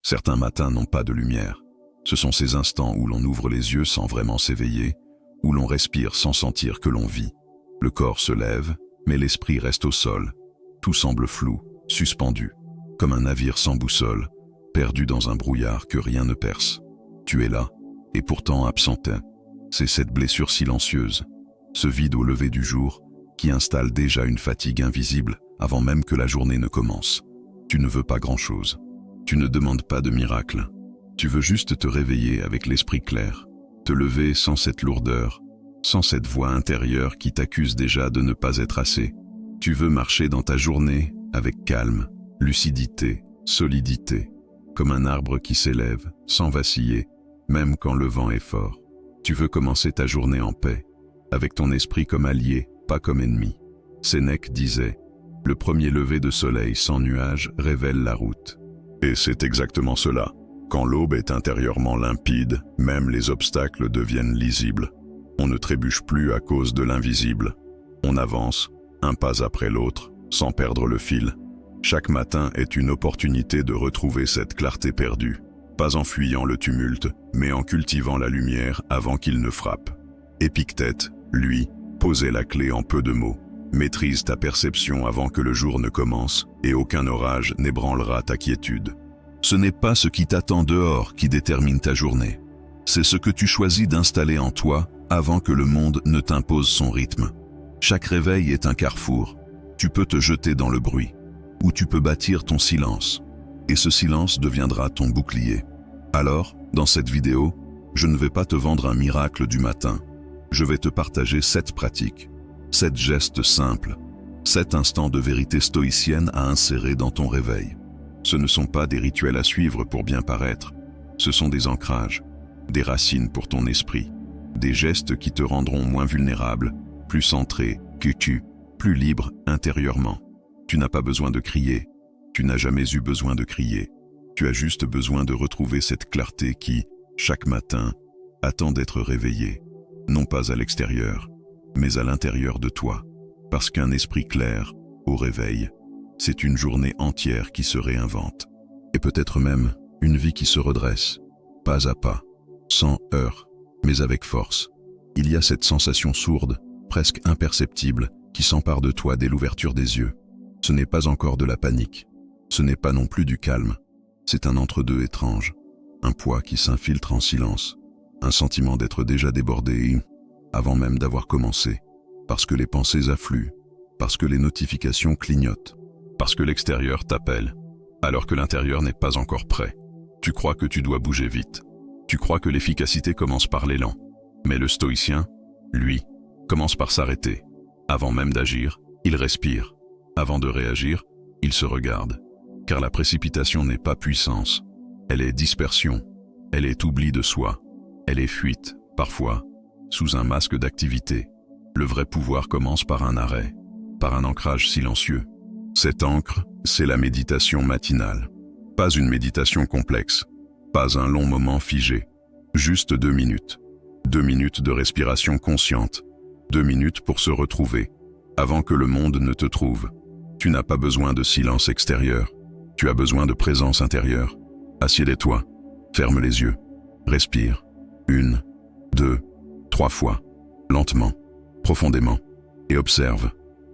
Certains matins n'ont pas de lumière. Ce sont ces instants où l'on ouvre les yeux sans vraiment s'éveiller, où l'on respire sans sentir que l'on vit. Le corps se lève, mais l'esprit reste au sol. Tout semble flou, suspendu, comme un navire sans boussole, perdu dans un brouillard que rien ne perce. Tu es là, et pourtant absenté. C'est cette blessure silencieuse, ce vide au lever du jour, qui installe déjà une fatigue invisible avant même que la journée ne commence. Tu ne veux pas grand-chose. Tu ne demandes pas de miracle. Tu veux juste te réveiller avec l'esprit clair, te lever sans cette lourdeur, sans cette voix intérieure qui t'accuse déjà de ne pas être assez. Tu veux marcher dans ta journée avec calme, lucidité, solidité, comme un arbre qui s'élève, sans vaciller, même quand le vent est fort. Tu veux commencer ta journée en paix, avec ton esprit comme allié, pas comme ennemi. Sénèque disait « Le premier lever de soleil sans nuages révèle la route ». Et c'est exactement cela. Quand l'aube est intérieurement limpide, même les obstacles deviennent lisibles. On ne trébuche plus à cause de l'invisible. On avance, un pas après l'autre, sans perdre le fil. Chaque matin est une opportunité de retrouver cette clarté perdue, pas en fuyant le tumulte, mais en cultivant la lumière avant qu'il ne frappe. Épictète, lui, posait la clé en peu de mots. Maîtrise ta perception avant que le jour ne commence, et aucun orage n'ébranlera ta quiétude. Ce n'est pas ce qui t'attend dehors qui détermine ta journée. C'est ce que tu choisis d'installer en toi avant que le monde ne t'impose son rythme. Chaque réveil est un carrefour. Tu peux te jeter dans le bruit, ou tu peux bâtir ton silence. Et ce silence deviendra ton bouclier. Alors, dans cette vidéo, je ne vais pas te vendre un miracle du matin. Je vais te partager 7 pratiques, 7 gestes simples, 7 instants de vérité stoïcienne à insérer dans ton réveil. Ce ne sont pas des rituels à suivre pour bien paraître. Ce sont des ancrages, des racines pour ton esprit, des gestes qui te rendront moins vulnérable, plus centré, plus libre intérieurement. Tu n'as pas besoin de crier. Tu n'as jamais eu besoin de crier. Tu as juste besoin de retrouver cette clarté qui, chaque matin, attend d'être réveillée. Non pas à l'extérieur, mais à l'intérieur de toi. Parce qu'un esprit clair, au réveil, c'est une journée entière qui se réinvente. Et peut-être même une vie qui se redresse, pas à pas, sans heurts, mais avec force. Il y a cette sensation sourde, presque imperceptible, qui s'empare de toi dès l'ouverture des yeux. Ce n'est pas encore de la panique. Ce n'est pas non plus du calme. C'est un entre-deux étrange. Un poids qui s'infiltre en silence. Un sentiment d'être déjà débordé, avant même d'avoir commencé. Parce que les pensées affluent. Parce que les notifications clignotent. Parce que l'extérieur t'appelle. Alors que l'intérieur n'est pas encore prêt. Tu crois que tu dois bouger vite. Tu crois que l'efficacité commence par l'élan. Mais le stoïcien, lui, commence par s'arrêter. Avant même d'agir, il respire. Avant de réagir, il se regarde. Car la précipitation n'est pas puissance. Elle est dispersion. Elle est oubli de soi. Elle est fuite, parfois, sous un masque d'activité. Le vrai pouvoir commence par un arrêt, par un ancrage silencieux. Cette ancre, c'est la méditation matinale. Pas une méditation complexe, pas un long moment figé. Juste 2 minutes. 2 minutes de respiration consciente. 2 minutes pour se retrouver, avant que le monde ne te trouve. Tu n'as pas besoin de silence extérieur. Tu as besoin de présence intérieure. Assieds-toi, ferme les yeux, respire. 1, 2, 3 fois, lentement, profondément, et observe.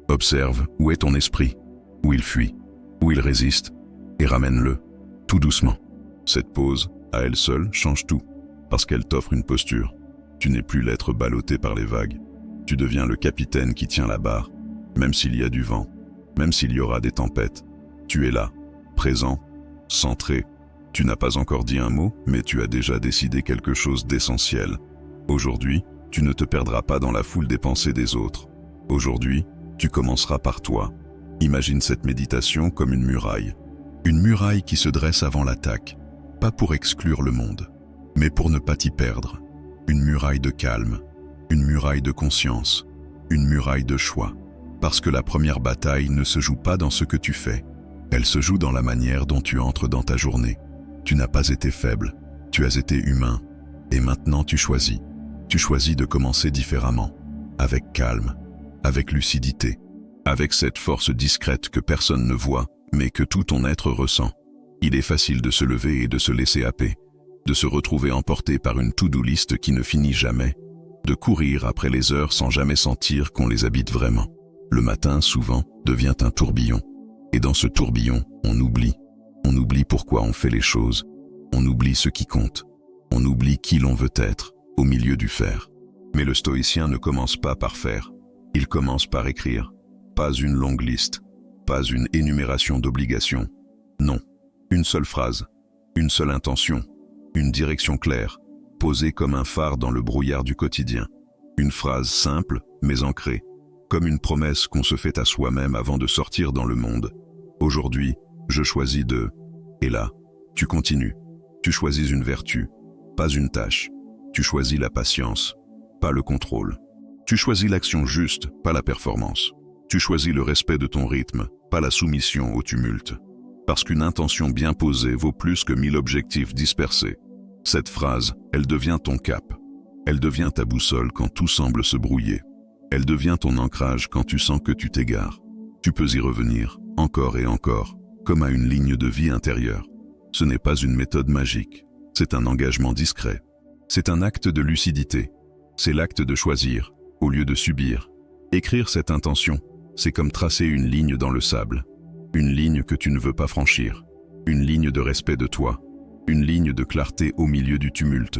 Observe où est ton esprit, où il fuit, où il résiste, et ramène-le, tout doucement. Cette pause, à elle seule, change tout, parce qu'elle t'offre une posture. Tu n'es plus l'être ballotté par les vagues. Tu deviens le capitaine qui tient la barre, même s'il y a du vent, même s'il y aura des tempêtes. Tu es là, présent, centré. Tu n'as pas encore dit un mot, mais tu as déjà décidé quelque chose d'essentiel. Aujourd'hui, tu ne te perdras pas dans la foule des pensées des autres. Aujourd'hui, tu commenceras par toi. Imagine cette méditation comme une muraille. Une muraille qui se dresse avant l'attaque, pas pour exclure le monde, mais pour ne pas t'y perdre. Une muraille de calme, une muraille de conscience, une muraille de choix. Parce que la première bataille ne se joue pas dans ce que tu fais, elle se joue dans la manière dont tu entres dans ta journée. Tu n'as pas été faible, tu as été humain, et maintenant tu choisis. Tu choisis de commencer différemment, avec calme, avec lucidité, avec cette force discrète que personne ne voit, mais que tout ton être ressent. Il est facile de se lever et de se laisser happer, de se retrouver emporté par une to-do list qui ne finit jamais, de courir après les heures sans jamais sentir qu'on les habite vraiment. Le matin, souvent, devient un tourbillon. Et dans ce tourbillon, on oublie. On oublie pourquoi on fait les choses. On oublie ce qui compte. On oublie qui l'on veut être, au milieu du faire. Mais le stoïcien ne commence pas par faire. Il commence par écrire. Pas une longue liste. Pas une énumération d'obligations. Non. Une seule phrase. Une seule intention. Une direction claire, posée comme un phare dans le brouillard du quotidien. Une phrase simple, mais ancrée, comme une promesse qu'on se fait à soi-même avant de sortir dans le monde. Aujourd'hui, je choisis de... Et là, tu continues. Tu choisis une vertu, pas une tâche. Tu choisis la patience, pas le contrôle. Tu choisis l'action juste, pas la performance. Tu choisis le respect de ton rythme, pas la soumission au tumulte. Parce qu'une intention bien posée vaut plus que 1000 objectifs dispersés. Cette phrase, elle devient ton cap. Elle devient ta boussole quand tout semble se brouiller. Elle devient ton ancrage quand tu sens que tu t'égares. Tu peux y revenir, encore et encore, comme à une ligne de vie intérieure. Ce n'est pas une méthode magique, c'est un engagement discret. C'est un acte de lucidité. C'est l'acte de choisir, au lieu de subir. Écrire cette intention, c'est comme tracer une ligne dans le sable. Une ligne que tu ne veux pas franchir. Une ligne de respect de toi. Une ligne de clarté au milieu du tumulte.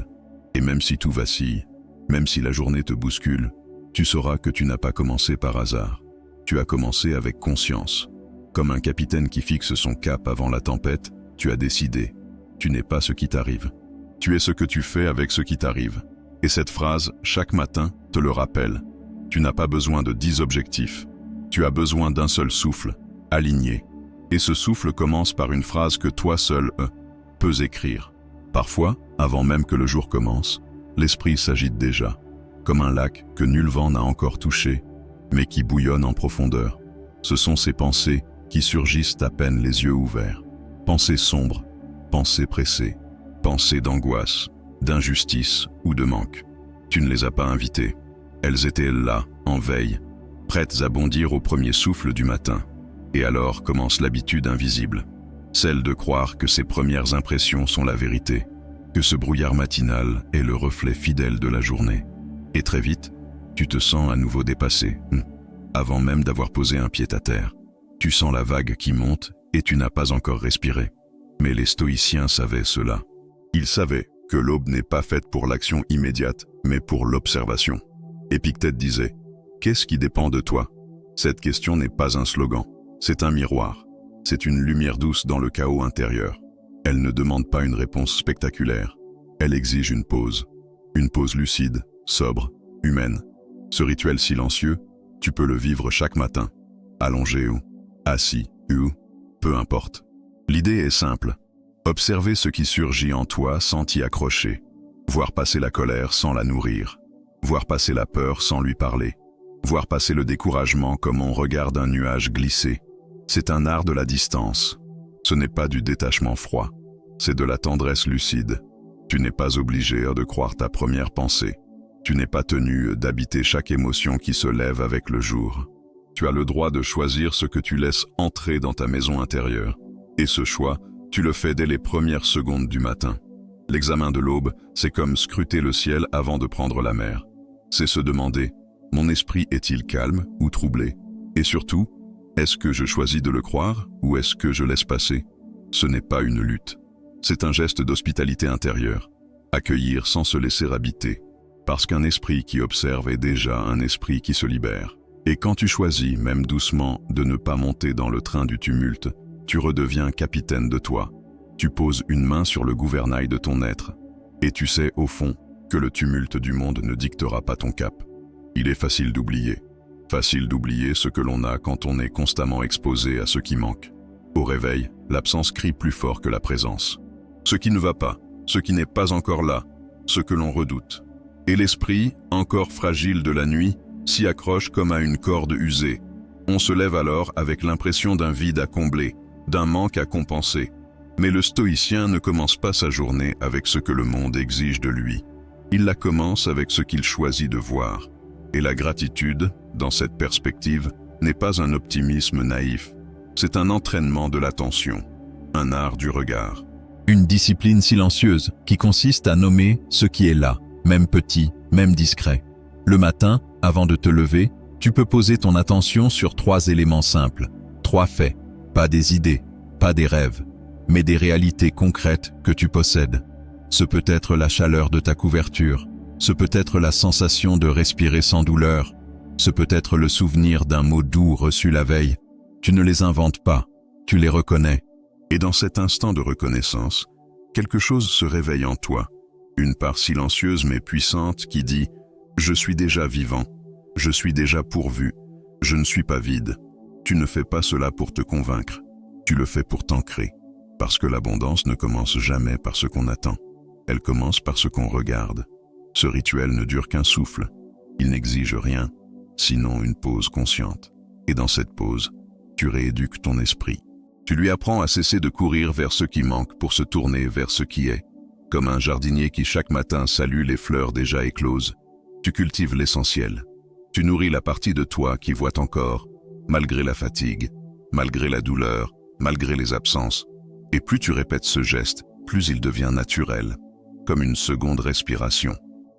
Et même si tout vacille, même si la journée te bouscule, tu sauras que tu n'as pas commencé par hasard. Tu as commencé avec conscience. Comme un capitaine qui fixe son cap avant la tempête, tu as décidé. Tu n'es pas ce qui t'arrive. Tu es ce que tu fais avec ce qui t'arrive. Et cette phrase, chaque matin, te le rappelle. Tu n'as pas besoin de 10 objectifs. Tu as besoin d'un seul souffle, aligné. Et ce souffle commence par une phrase que toi seul peux écrire. Parfois, avant même que le jour commence, l'esprit s'agite déjà, comme un lac que nul vent n'a encore touché, mais qui bouillonne en profondeur. Ce sont ces pensées qui surgissent à peine les yeux ouverts. Pensées sombres, pensées pressées, pensées d'angoisse, d'injustice ou de manque. Tu ne les as pas invitées. Elles étaient là, en veille, prêtes à bondir au premier souffle du matin. Et alors commence l'habitude invisible, celle de croire que ces premières impressions sont la vérité, que ce brouillard matinal est le reflet fidèle de la journée. Et très vite, tu te sens à nouveau dépassé, avant même d'avoir posé un pied à terre. Tu sens la vague qui monte et tu n'as pas encore respiré. Mais les stoïciens savaient cela. Ils savaient que l'aube n'est pas faite pour l'action immédiate, mais pour l'observation. Épictète disait « Qu'est-ce qui dépend de toi ?» Cette question n'est pas un slogan, c'est un miroir. C'est une lumière douce dans le chaos intérieur. Elle ne demande pas une réponse spectaculaire. Elle exige une pause lucide, sobre, humaine. Ce rituel silencieux, tu peux le vivre chaque matin, allongé ou assis ou peu importe. L'idée est simple. Observer ce qui surgit en toi sans t'y accrocher. Voir passer la colère sans la nourrir. Voir passer la peur sans lui parler. Voir passer le découragement comme on regarde un nuage glisser. C'est un art de la distance. Ce n'est pas du détachement froid. C'est de la tendresse lucide. Tu n'es pas obligé de croire ta première pensée. Tu n'es pas tenu d'habiter chaque émotion qui se lève avec le jour. Tu as le droit de choisir ce que tu laisses entrer dans ta maison intérieure. Et ce choix, tu le fais dès les premières secondes du matin. L'examen de l'aube, c'est comme scruter le ciel avant de prendre la mer. C'est se demander, mon esprit est-il calme ou troublé? Et surtout, est-ce que je choisis de le croire ou est-ce que je laisse passer? Ce n'est pas une lutte. C'est un geste d'hospitalité intérieure. Accueillir sans se laisser habiter. Parce qu'un esprit qui observe est déjà un esprit qui se libère. Et quand tu choisis, même doucement, de ne pas monter dans le train du tumulte, tu redeviens capitaine de toi. Tu poses une main sur le gouvernail de ton être. Et tu sais, au fond, que le tumulte du monde ne dictera pas ton cap. Il est facile d'oublier. Facile d'oublier ce que l'on a quand on est constamment exposé à ce qui manque. Au réveil, l'absence crie plus fort que la présence. Ce qui ne va pas, ce qui n'est pas encore là, ce que l'on redoute. Et l'esprit, encore fragile de la nuit, s'y accroche comme à une corde usée. On se lève alors avec l'impression d'un vide à combler, d'un manque à compenser. Mais le stoïcien ne commence pas sa journée avec ce que le monde exige de lui. Il la commence avec ce qu'il choisit de voir. Et la gratitude, dans cette perspective, n'est pas un optimisme naïf. C'est un entraînement de l'attention. un art du regard. Une discipline silencieuse qui consiste à nommer ce qui est là, même petit, même discret. Le matin, avant de te lever, tu peux poser ton attention sur 3 éléments simples, 3 faits, pas des idées, pas des rêves, mais des réalités concrètes que tu possèdes. Ce peut être la chaleur de ta couverture, ce peut être la sensation de respirer sans douleur, ce peut être le souvenir d'un mot doux reçu la veille. Tu ne les inventes pas, tu les reconnais. Et dans cet instant de reconnaissance, quelque chose se réveille en toi, une part silencieuse mais puissante qui dit « Je suis déjà vivant, je suis déjà pourvu, je ne suis pas vide ». Tu ne fais pas cela pour te convaincre, tu le fais pour t'ancrer, parce que l'abondance ne commence jamais par ce qu'on attend, elle commence par ce qu'on regarde. Ce rituel ne dure qu'un souffle, il n'exige rien, sinon une pause consciente. Et dans cette pause, tu rééduques ton esprit. Tu lui apprends à cesser de courir vers ce qui manque pour se tourner vers ce qui est. Comme un jardinier qui chaque matin salue les fleurs déjà écloses, tu cultives l'essentiel. Tu nourris la partie de toi qui voit encore, malgré la fatigue, malgré la douleur, malgré les absences. Et plus tu répètes ce geste, plus il devient naturel, comme une seconde respiration.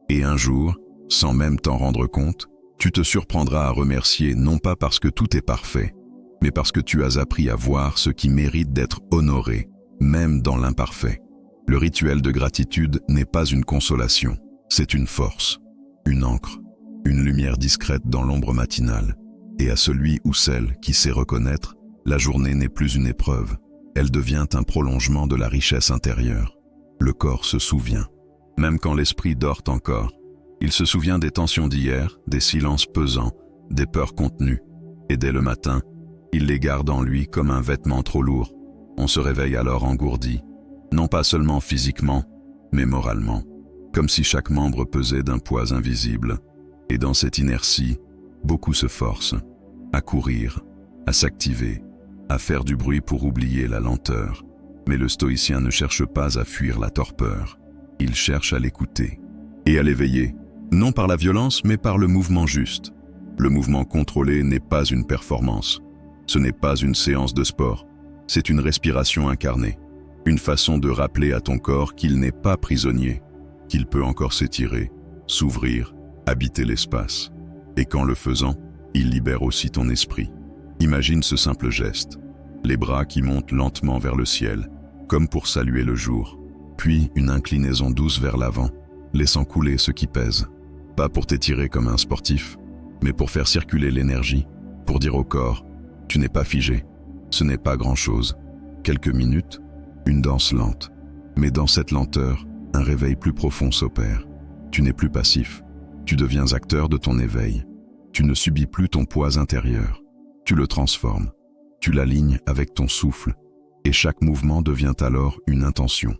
Et un jour, sans même t'en rendre compte, tu te surprendras à remercier non pas parce que tout est parfait, mais parce que tu as appris à voir ce qui mérite d'être honoré, même dans l'imparfait. Le rituel de gratitude n'est pas une consolation, c'est une force, une encre, une lumière discrète dans l'ombre matinale. Et à celui ou celle qui sait reconnaître, la journée n'est plus une épreuve, elle devient un prolongement de la richesse intérieure. Le corps se souvient, même quand l'esprit dort encore. Il se souvient des tensions d'hier, des silences pesants, des peurs contenues. Et dès le matin, il les garde en lui comme un vêtement trop lourd. On se réveille alors engourdi, non pas seulement physiquement, mais moralement, comme si chaque membre pesait d'un poids invisible. Et dans cette inertie, beaucoup se forcent à courir, à s'activer, à faire du bruit pour oublier la lenteur. Mais le stoïcien ne cherche pas à fuir la torpeur, il cherche à l'écouter et à l'éveiller, non par la violence mais par le mouvement juste. Le mouvement contrôlé n'est pas une performance, ce n'est pas une séance de sport, c'est une respiration incarnée, une façon de rappeler à ton corps qu'il n'est pas prisonnier, qu'il peut encore s'étirer, s'ouvrir, habiter l'espace. Et qu'en le faisant, il libère aussi ton esprit. Imagine ce simple geste, les bras qui montent lentement vers le ciel, comme pour saluer le jour, puis une inclinaison douce vers l'avant, laissant couler ce qui pèse. Pas pour t'étirer comme un sportif, mais pour faire circuler l'énergie, pour dire au corps, tu n'es pas figé, ce n'est pas grand-chose. Quelques minutes, une danse lente. Mais dans cette lenteur, un réveil plus profond s'opère. Tu n'es plus passif, tu deviens acteur de ton éveil. Tu ne subis plus ton poids intérieur, tu le transformes, tu l'alignes avec ton souffle, et chaque mouvement devient alors une intention.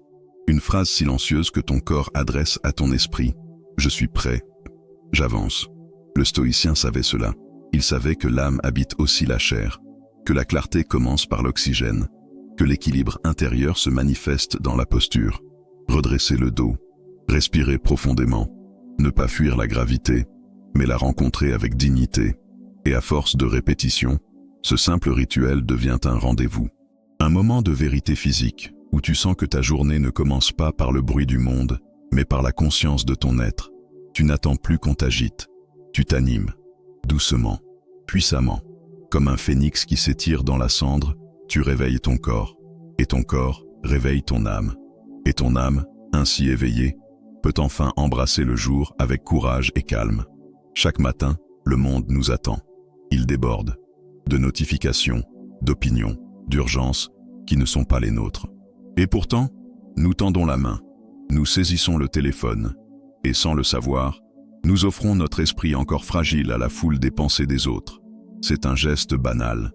Une phrase silencieuse que ton corps adresse à ton esprit. Je suis prêt, j'avance. Le stoïcien savait cela. Il savait que l'âme habite aussi la chair, que la clarté commence par l'oxygène, que l'équilibre intérieur se manifeste dans la posture. Redresser le dos, respirer profondément, ne pas fuir la gravité, mais la rencontrer avec dignité. Et à force de répétition, ce simple rituel devient un rendez-vous. Un moment de vérité physique, où tu sens que ta journée ne commence pas par le bruit du monde, mais par la conscience de ton être. Tu n'attends plus qu'on t'agite, tu t'animes, doucement, puissamment. Comme un phénix qui s'étire dans la cendre, tu réveilles ton corps, et ton corps réveille ton âme. Et ton âme, ainsi éveillée, peut enfin embrasser le jour avec courage et calme. Chaque matin, le monde nous attend. Il déborde de notifications, d'opinions, d'urgences qui ne sont pas les nôtres. Et pourtant, nous tendons la main, nous saisissons le téléphone, et sans le savoir, nous offrons notre esprit encore fragile à la foule des pensées des autres. C'est un geste banal,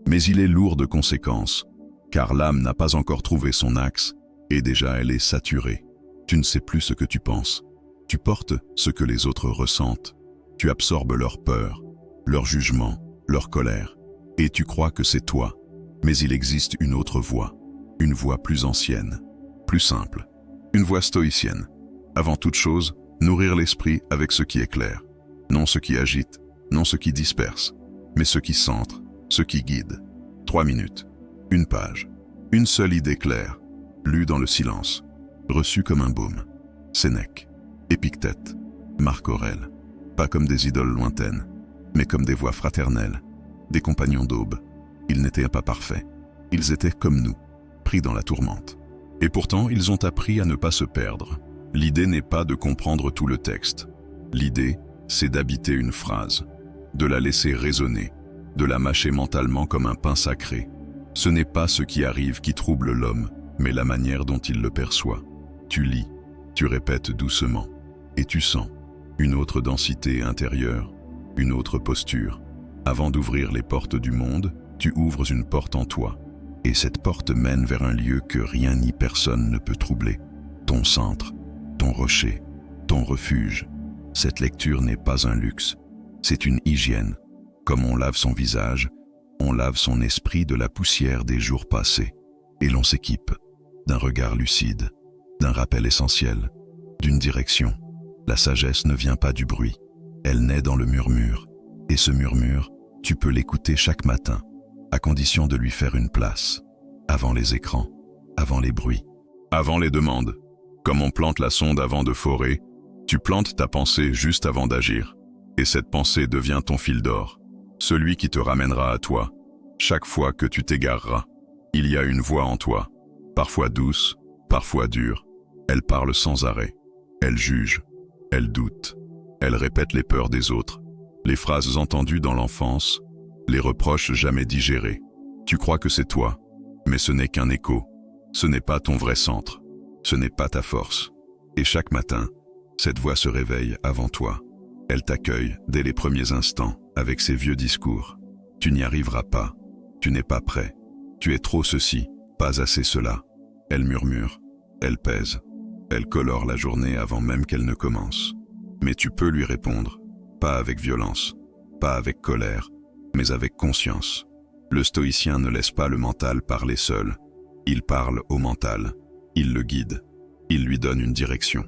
mais il est lourd de conséquences, car l'âme n'a pas encore trouvé son axe, et déjà elle est saturée. Tu ne sais plus ce que tu penses, tu portes ce que les autres ressentent, tu absorbes leur peur, leur jugement, leur colère, et tu crois que c'est toi. Mais il existe une autre voie, une voie plus ancienne, plus simple, une voie stoïcienne. Avant toute chose, nourrir l'esprit avec ce qui est clair, non ce qui agite, non ce qui disperse, mais ce qui centre, ce qui guide. 3 minutes, une page, Une seule idée claire, lue dans le silence, reçue comme un baume. Sénèque, Épictète, Marc Aurèle, pas comme des idoles lointaines, mais comme des voix fraternelles, des compagnons d'aube. Ils n'étaient pas parfaits, ils étaient comme nous, pris dans la tourmente. Et pourtant, ils ont appris à ne pas se perdre. L'idée n'est pas de comprendre tout le texte. L'idée, c'est d'habiter une phrase, de la laisser résonner, de la mâcher mentalement comme un pain sacré. Ce n'est pas ce qui arrive qui trouble l'homme, mais la manière dont il le perçoit. Tu lis, tu répètes doucement, et tu sens une autre densité intérieure, une autre posture. Avant d'ouvrir les portes du monde, tu ouvres une porte en toi. Et cette porte mène vers un lieu que rien ni personne ne peut troubler. Ton centre, ton rocher, ton refuge. Cette lecture n'est pas un luxe, c'est une hygiène. Comme on lave son visage, on lave son esprit de la poussière des jours passés. Et l'on s'équipe d'un regard lucide, d'un rappel essentiel, d'une direction. La sagesse ne vient pas du bruit, elle naît dans le murmure. Et ce murmure, tu peux l'écouter chaque matin, à condition de lui faire une place, avant les écrans, avant les bruits, avant les demandes. Comme on plante la sonde avant de forer, tu plantes ta pensée juste avant d'agir. Et cette pensée devient ton fil d'or, celui qui te ramènera à toi. Chaque fois que tu t'égareras, il y a une voix en toi, parfois douce, parfois dure. Elle parle sans arrêt, elle juge, elle doute, elle répète les peurs des autres, les phrases entendues dans l'enfance, les reproches jamais digérés. Tu crois que c'est toi, mais ce n'est qu'un écho. Ce n'est pas ton vrai centre, ce n'est pas ta force. Et chaque matin, cette voix se réveille avant toi. Elle t'accueille dès les premiers instants avec ses vieux discours. Tu n'y arriveras pas, tu n'es pas prêt, tu es trop ceci, pas assez cela. Elle murmure, elle pèse, elle colore la journée avant même qu'elle ne commence. Mais tu peux lui répondre, pas avec violence, pas avec colère, mais avec conscience. Le stoïcien ne laisse pas le mental parler seul. Il parle au mental, il le guide, il lui donne une direction.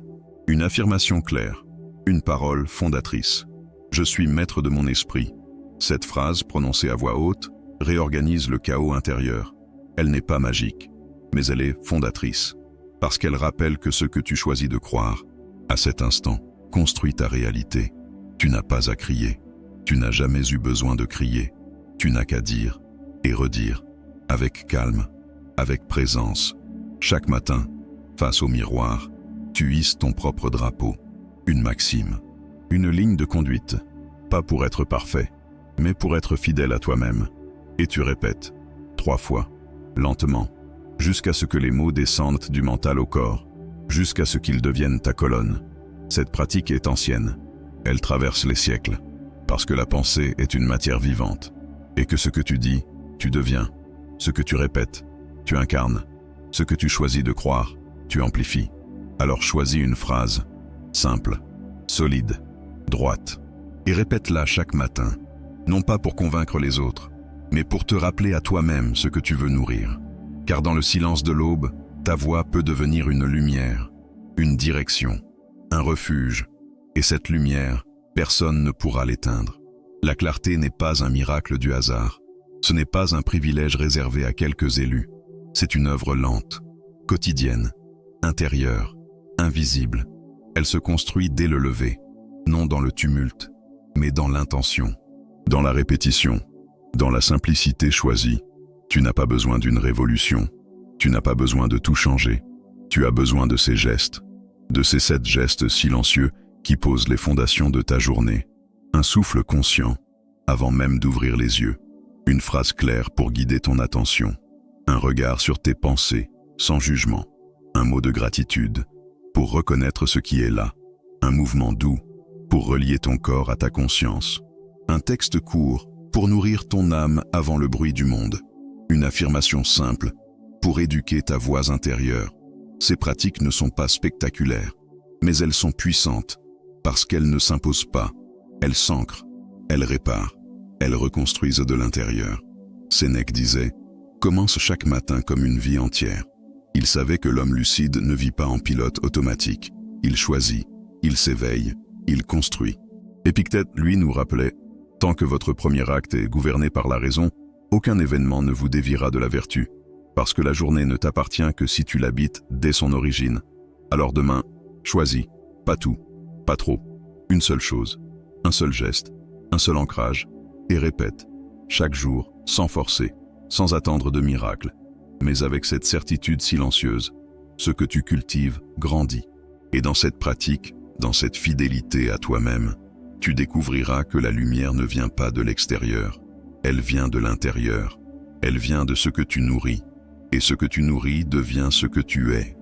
Une affirmation claire, une parole fondatrice. Je suis maître de mon esprit. Cette phrase, prononcée à voix haute, réorganise le chaos intérieur. Elle n'est pas magique, mais elle est fondatrice, parce qu'elle rappelle que ce que tu choisis de croire, à cet instant, construit ta réalité. Tu n'as pas à crier, tu n'as jamais eu besoin de crier, tu n'as qu'à dire et redire, avec calme, avec présence. Chaque matin, face au miroir, tu hisses ton propre drapeau, une maxime, une ligne de conduite, pas pour être parfait, mais pour être fidèle à toi-même. Et tu répètes, 3 fois, lentement, jusqu'à ce que les mots descendent du mental au corps, jusqu'à ce qu'ils deviennent ta colonne. Cette pratique est ancienne, elle traverse les siècles, parce que la pensée est une matière vivante, et que ce que tu dis, tu deviens, ce que tu répètes, tu incarnes, ce que tu choisis de croire, tu amplifies. Alors choisis une phrase, simple, solide, droite, et répète-la chaque matin, non pas pour convaincre les autres, mais pour te rappeler à toi-même ce que tu veux nourrir. Car dans le silence de l'aube, ta voix peut devenir une lumière, une direction, un refuge, et cette lumière, personne ne pourra l'éteindre. La clarté n'est pas un miracle du hasard, ce n'est pas un privilège réservé à quelques élus, c'est une œuvre lente, quotidienne, intérieure, invisible. Elle se construit dès le lever, non dans le tumulte, mais dans l'intention, dans la répétition, dans la simplicité choisie. Tu n'as pas besoin d'une révolution, tu n'as pas besoin de tout changer, tu as besoin de ces gestes, de ces 7 gestes silencieux qui posent les fondations de ta journée. Un souffle conscient, avant même d'ouvrir les yeux, une phrase claire pour guider ton attention, un regard sur tes pensées, sans jugement, un mot de gratitude, pour reconnaître ce qui est là, un mouvement doux, pour relier ton corps à ta conscience, un texte court, pour nourrir ton âme avant le bruit du monde, une affirmation simple, pour éduquer ta voix intérieure. Ces pratiques ne sont pas spectaculaires, mais elles sont puissantes, parce qu'elles ne s'imposent pas, elles s'ancrent, elles réparent, elles reconstruisent de l'intérieur. Sénèque disait, commence chaque matin comme une vie entière. Il savait que l'homme lucide ne vit pas en pilote automatique. Il choisit, il s'éveille, il construit. Épictète, lui, nous rappelait, tant que votre premier acte est gouverné par la raison, aucun événement ne vous déviera de la vertu. Parce que la journée ne t'appartient que si tu l'habites dès son origine. Alors demain, choisis, pas tout, pas trop, une seule chose, un seul geste, un seul ancrage, et répète, chaque jour, sans forcer, sans attendre de miracle, mais avec cette certitude silencieuse, ce que tu cultives grandit. Et dans cette pratique, dans cette fidélité à toi-même, tu découvriras que la lumière ne vient pas de l'extérieur, elle vient de l'intérieur, elle vient de ce que tu nourris, et ce que tu nourris devient ce que tu es.